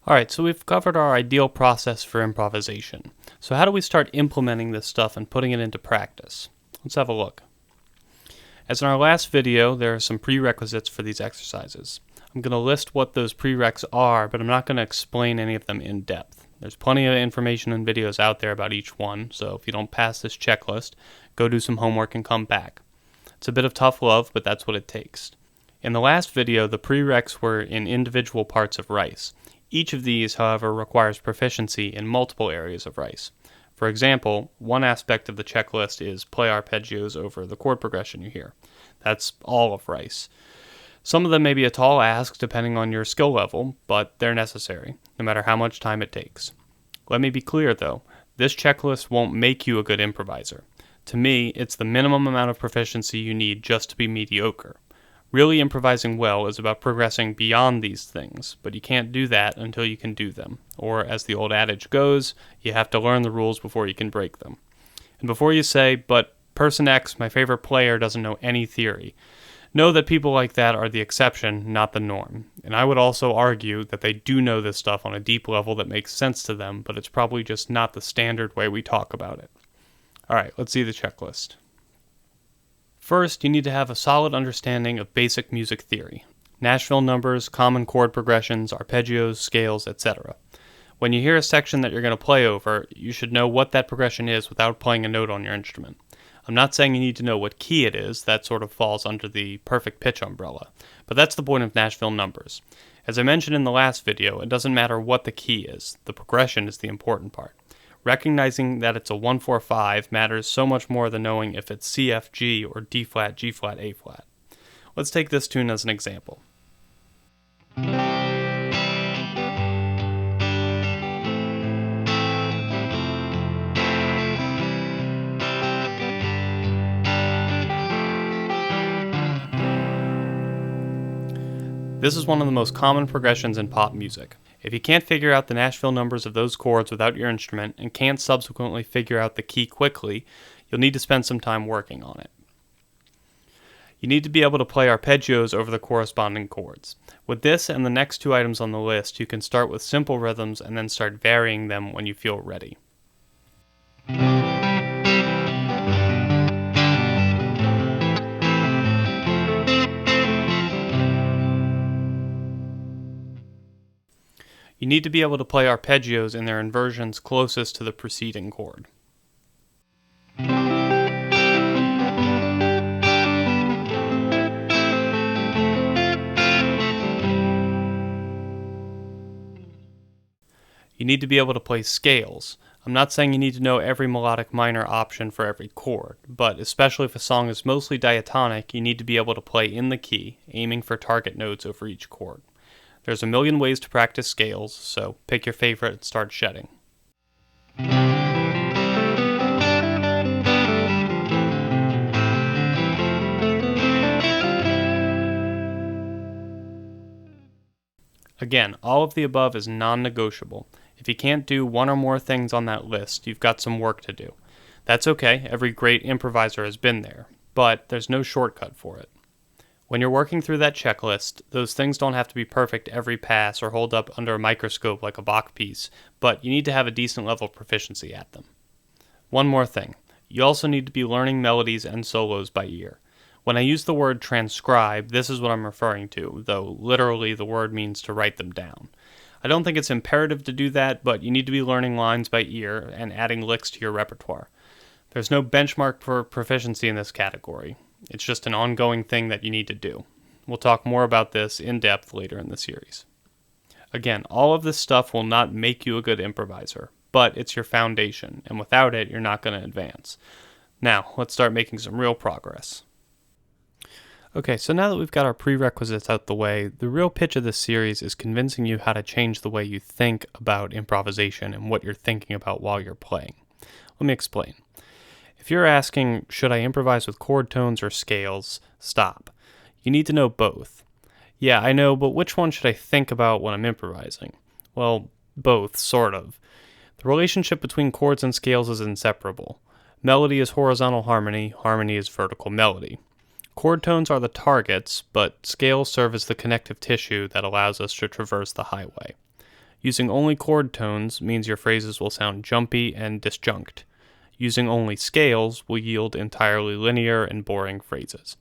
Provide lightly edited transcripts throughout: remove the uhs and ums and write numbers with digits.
Alright, so we've covered our ideal process for improvisation. So how do we start implementing this stuff and putting it into practice? Let's have a look. As in our last video, there are some prerequisites for these exercises. I'm going to list what those prereqs are, but I'm not going to explain any of them in depth. There's plenty of information and videos out there about each one, so if you don't pass this checklist, go do some homework and come back. It's a bit of tough love, but that's what it takes. In the last video, the prereqs were in individual parts of rice. Each of these, however, requires proficiency in multiple areas of rice. For example, one aspect of the checklist is play arpeggios over the chord progression you hear. That's all of rice. Some of them may be a tall ask depending on your skill level, but they're necessary, no matter how much time it takes. Let me be clear though, this checklist won't make you a good improviser. To me, it's the minimum amount of proficiency you need just to be mediocre. Really improvising well is about progressing beyond these things, but you can't do that until you can do them. Or, as the old adage goes, you have to learn the rules before you can break them. And before you say, but person X, my favorite player, doesn't know any theory, know that people like that are the exception, not the norm. And I would also argue that they do know this stuff on a deep level that makes sense to them, but it's probably just not the standard way we talk about it. Alright, let's see the checklist. First, you need to have a solid understanding of basic music theory. Nashville numbers, common chord progressions, arpeggios, scales, etc. When you hear a section that you're going to play over, you should know what that progression is without playing a note on your instrument. I'm not saying you need to know what key it is, that sort of falls under the perfect pitch umbrella, but that's the point of Nashville numbers. As I mentioned in the last video, it doesn't matter what the key is, the progression is the important part. Recognizing that it's a 1-4-5 matters so much more than knowing if it's C, F, G, or D flat, G flat, A flat. Let's take this tune as an example. This is one of the most common progressions in pop music. If you can't figure out the Nashville numbers of those chords without your instrument and can't subsequently figure out the key quickly, you'll need to spend some time working on it. You need to be able to play arpeggios over the corresponding chords. With this and the next two items on the list, you can start with simple rhythms and then start varying them when you feel ready. You need to be able to play arpeggios in their inversions closest to the preceding chord. You need to be able to play scales. I'm not saying you need to know every melodic minor option for every chord, but especially if a song is mostly diatonic, you need to be able to play in the key, aiming for target notes over each chord. There's a million ways to practice scales, so pick your favorite and start shedding. Again, all of the above is non-negotiable. If you can't do one or more things on that list, you've got some work to do. That's okay, every great improviser has been there, but there's no shortcut for it. When you're working through that checklist, those things don't have to be perfect every pass or hold up under a microscope like a Bach piece, but you need to have a decent level of proficiency at them. One more thing, you also need to be learning melodies and solos by ear. When I use the word transcribe, this is what I'm referring to, though literally the word means to write them down. I don't think it's imperative to do that, but you need to be learning lines by ear and adding licks to your repertoire. There's no benchmark for proficiency in this category. It's just an ongoing thing that you need to do. We'll talk more about this in depth later in the series. Again, all of this stuff will not make you a good improviser, but it's your foundation, and without it, you're not going to advance. Now, let's start making some real progress. Okay, so now that we've got our prerequisites out the way, the real pitch of this series is convincing you how to change the way you think about improvisation and what you're thinking about while you're playing. Let me explain. If you're asking, should I improvise with chord tones or scales? Stop. You need to know both. Yeah, I know, but which one should I think about when I'm improvising? Well, both, sort of. The relationship between chords and scales is inseparable. Melody is horizontal harmony, harmony is vertical melody. Chord tones are the targets, but scales serve as the connective tissue that allows us to traverse the highway. Using only chord tones means your phrases will sound jumpy and disjunct. Using only scales will yield entirely linear and boring phrases.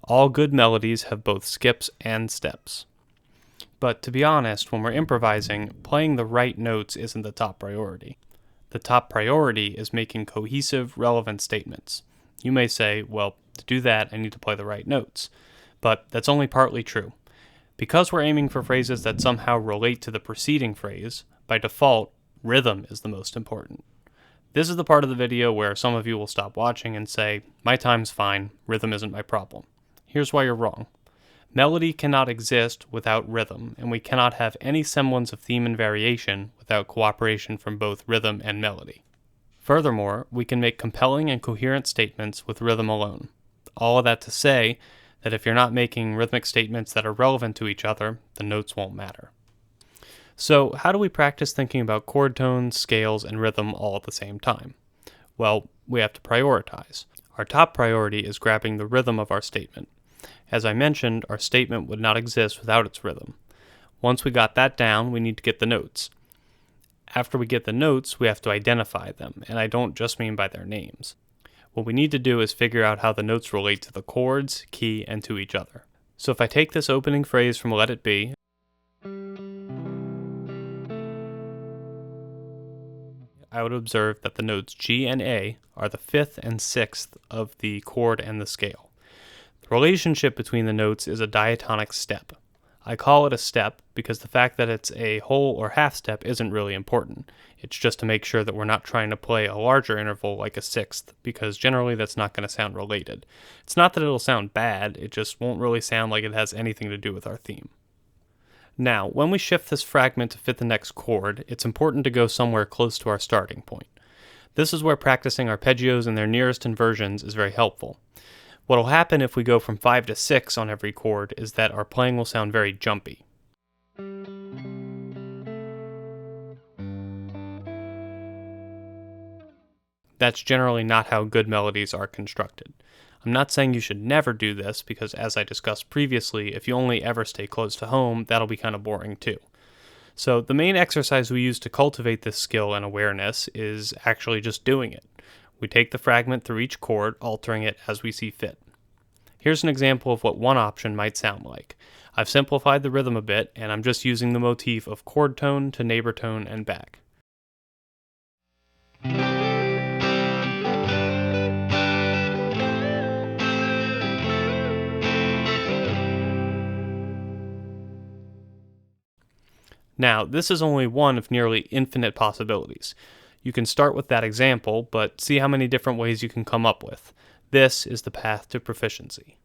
All good melodies have both skips and steps. But to be honest, when we're improvising, playing the right notes isn't the top priority. The top priority is making cohesive, relevant statements. You may say, well, to do that, I need to play the right notes. But that's only partly true. Because we're aiming for phrases that somehow relate to the preceding phrase, by default, rhythm is the most important. This is the part of the video where some of you will stop watching and say, my time's fine, rhythm isn't my problem. Here's why you're wrong. Melody cannot exist without rhythm, and we cannot have any semblance of theme and variation without cooperation from both rhythm and melody. Furthermore, we can make compelling and coherent statements with rhythm alone. All of that to say that if you're not making rhythmic statements that are relevant to each other, the notes won't matter. So, how do we practice thinking about chord tones, scales, and rhythm all at the same time? Well, we have to prioritize. Our top priority is grabbing the rhythm of our statement. As I mentioned, our statement would not exist without its rhythm. Once we got that down, we need to get the notes. After we get the notes, we have to identify them, and I don't just mean by their names. What we need to do is figure out how the notes relate to the chords, key, and to each other. So if I take this opening phrase from Let It Be, I would observe that the notes G and A are the 5th and 6th of the chord and the scale. The relationship between the notes is a diatonic step. I call it a step because the fact that it's a whole or half step isn't really important. It's just to make sure that we're not trying to play a larger interval like a 6th, because generally that's not going to sound related. It's not that it'll sound bad, it just won't really sound like it has anything to do with our theme. Now, when we shift this fragment to fit the next chord, it's important to go somewhere close to our starting point. This is where practicing arpeggios and their nearest inversions is very helpful. What will happen if we go from 5 to 6 on every chord is that our playing will sound very jumpy. That's generally not how good melodies are constructed. I'm not saying you should never do this, because as I discussed previously, if you only ever stay close to home, that'll be kind of boring too. So the main exercise we use to cultivate this skill and awareness is actually just doing it. We take the fragment through each chord, altering it as we see fit. Here's an example of what one option might sound like. I've simplified the rhythm a bit, and I'm just using the motif of chord tone to neighbor tone and back. Now, this is only one of nearly infinite possibilities. You can start with that example, but see how many different ways you can come up with. This is the path to proficiency.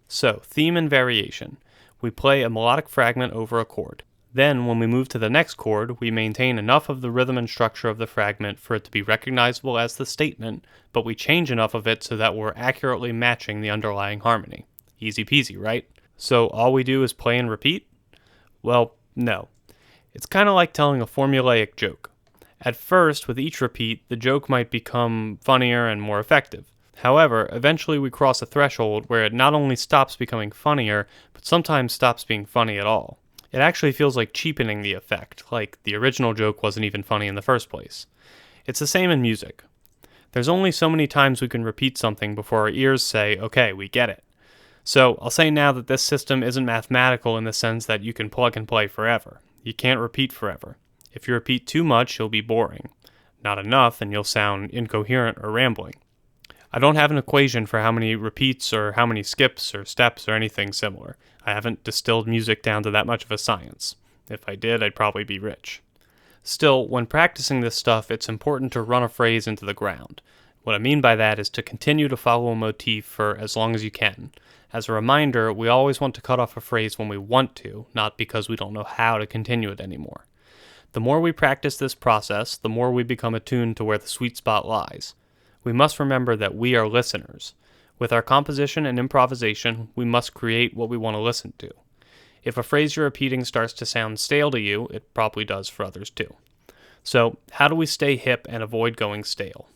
So, theme and variation. We play a melodic fragment over a chord. Then, when we move to the next chord, we maintain enough of the rhythm and structure of the fragment for it to be recognizable as the statement, but we change enough of it so that we're accurately matching the underlying harmony. Easy peasy, right? So, all we do is play and repeat? Well, no. It's kind of like telling a formulaic joke. At first, with each repeat, the joke might become funnier and more effective. However, eventually we cross a threshold where it not only stops becoming funnier, but sometimes stops being funny at all. It actually feels like cheapening the effect, like the original joke wasn't even funny in the first place. It's the same in music. There's only so many times we can repeat something before our ears say, okay, we get it. So I'll say now that this system isn't mathematical in the sense that you can plug and play forever. You can't repeat forever. If you repeat too much, you'll be boring. Not enough, and you'll sound incoherent or rambling. I don't have an equation for how many repeats or how many skips or steps or anything similar. I haven't distilled music down to that much of a science. If I did, I'd probably be rich. Still, when practicing this stuff, it's important to run a phrase into the ground. What I mean by that is to continue to follow a motif for as long as you can. As a reminder, we always want to cut off a phrase when we want to, not because we don't know how to continue it anymore. The more we practice this process, the more we become attuned to where the sweet spot lies. We must remember that we are listeners. With our composition and improvisation, we must create what we want to listen to. If a phrase you're repeating starts to sound stale to you, it probably does for others too. So, how do we stay hip and avoid going stale?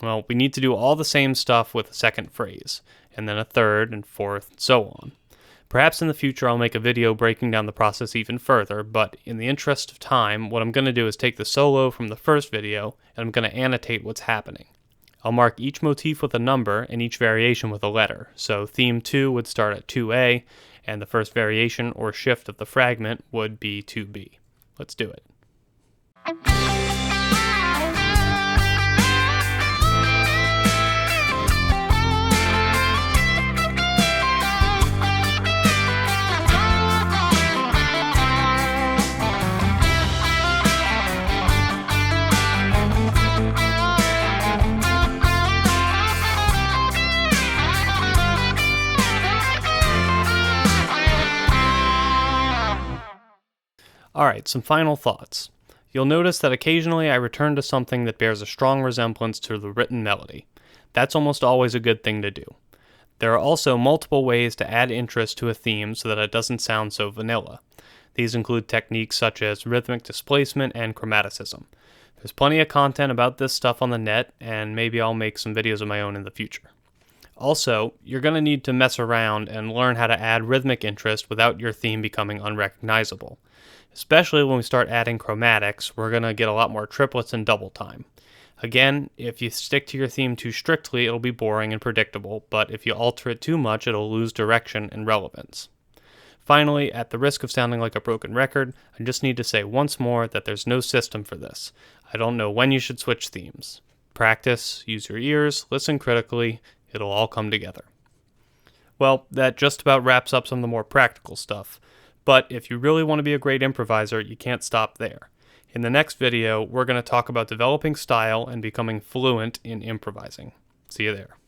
Well, we need to do all the same stuff with a second phrase, and then a third and fourth, and so on. Perhaps in the future I'll make a video breaking down the process even further, but in the interest of time, what I'm going to do is take the solo from the first video, and I'm going to annotate what's happening. I'll mark each motif with a number and each variation with a letter. So theme 2 would start at 2A, and the first variation or shift of the fragment would be 2B. Let's do it. Alright, some final thoughts. You'll notice that occasionally I return to something that bears a strong resemblance to the written melody. That's almost always a good thing to do. There are also multiple ways to add interest to a theme so that it doesn't sound so vanilla. These include techniques such as rhythmic displacement and chromaticism. There's plenty of content about this stuff on the net, and maybe I'll make some videos of my own in the future. Also, you're going to need to mess around and learn how to add rhythmic interest without your theme becoming unrecognizable. Especially when we start adding chromatics, we're going to get a lot more triplets and double time. Again, if you stick to your theme too strictly, it'll be boring and predictable, but if you alter it too much, it'll lose direction and relevance. Finally, at the risk of sounding like a broken record, I just need to say once more that there's no system for this. I don't know when you should switch themes. Practice, use your ears, listen critically, it'll all come together. Well, that just about wraps up some of the more practical stuff. But if you really want to be a great improviser, you can't stop there. In the next video, we're going to talk about developing style and becoming fluent in improvising. See you there.